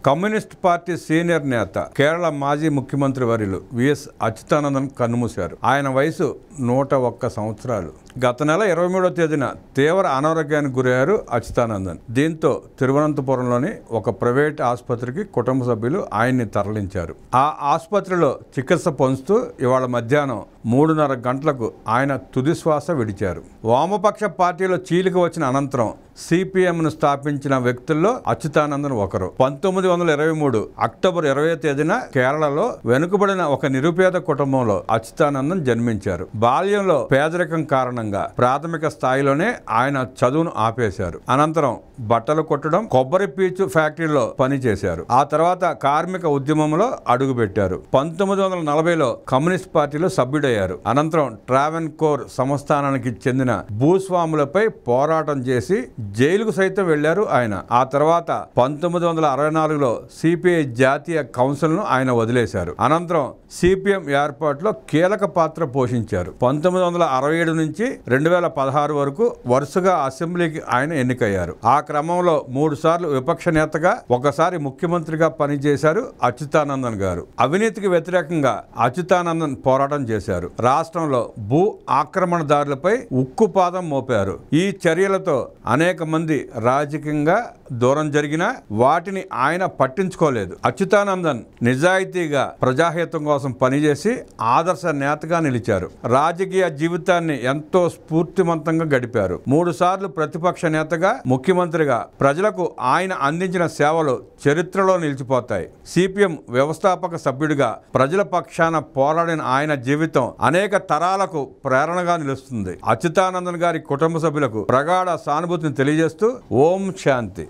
Communist party senior నేత కేరళ మాజీ ముఖ్యమంత్రి వర్యులు విఎస్ అచ్యుతానందన్ కన్నుమూశారు. ఆయన వయసు 101 సంవత్సరాలు. గత నెల 23వ తేదీన తీవ్ర అనారోగ్యానికి గురయ్యారు అచ్యుతానందన్. దీంతో తిరువనంతపురంలోని ఒక ప్రైవేట్ ఆసుపత్రికి కుటుంబ సభ్యులు ఆయన్ని తరలించారు. ఆ ఆసుపత్రిలో చికిత్స పొందుతూ ఇవాళ మధ్యాహ్నం 3:30 గంటలకు ఆయన తుది శ్వాస విడిచారు. వామపక్ష పార్టీలో చీలిక వచ్చిన అనంతరం సిపిఎంను స్థాపించిన వ్యక్తుల్లో అచ్యుతానందన్ ఒకరు. 1923 అక్టోబర్ 20వ తేదీన కేరళలో వెనుకబడిన ఒక నిరుపేద కుటుంబంలో అచ్యుతానందన్ జన్మించారు. బాల్యంలో పేదరికం కారణంగా ప్రాథమిక స్థాయిలోనే ఆయన చదువును ఆపేశారు. అనంతరం బట్టలు కొట్టడం, కొబ్బరి పీచు ఫ్యాక్టరీలో పనిచేశారు. ఆ తర్వాత కార్మిక ఉద్యమంలో అడుగుపెట్టారు. 1940లో కమ్యూనిస్ట్ పార్టీలో సభ్యుడయ్యారు. అనంతరం ట్రావెన్కోర్ సంస్థానానికి చెందిన భూస్వాములపై పోరాటం చేసి జైలుకు సైతం వెళ్లారు ఆయన. ఆ తర్వాత 1964లో సిపిఐ జాతీయ కౌన్సిల్ ను ఆయన వదిలేశారు. అనంతరం సిపిఎం ఏర్పాటులో కీలక పాత్ర పోషించారు. 1967 నుంచి 2016 వరకు వరుసగా అసెంబ్లీకి ఆయన ఎన్నికయ్యారు. ఆ క్రమంలో 3 సార్లు విపక్ష నేతగా, ఒకసారి ముఖ్యమంత్రిగా పనిచేశారు అచ్యుతానందన్ గారు. అవినీతికి వ్యతిరేకంగా అచ్యుతానందన్ పోరాటం చేశారు. రాష్ట్రంలో భూ ఆక్రమణదారులపై ఉక్కుపాదం మోపారు. ఈ చర్యలతో అనేక మంది రాజకీయంగా దూరం జరిగినా వాటిని ఆయన పట్టించుకోలేదు. అచ్యుతానందన్ నిజాయితీగా ప్రజాహితం కోసం పనిచేసి ఆదర్శ నేతగా నిలిచారు. రాజకీయ జీవితాన్ని ఎంతో స్ఫూర్తివంతంగా గడిపారు. 3 సార్లు ప్రతిపక్ష నేతగా, ముఖ్యమంత్రిగా ప్రజలకు ఆయన అందించిన సేవలు చరిత్రలో నిలిచిపోతాయి. సిపిఎం వ్యవస్థాపక సభ్యుడిగా ప్రజల పక్షాన పోరాడిన ఆయన జీవితం అనేక తరాలకు ప్రేరణగా నిలుస్తుంది. అచ్యుతానందన్ గారి కుటుంబ సభ్యులకు ప్రగాఢ సానుభూతిని తెలియజేస్తూ ఓం శాంతి.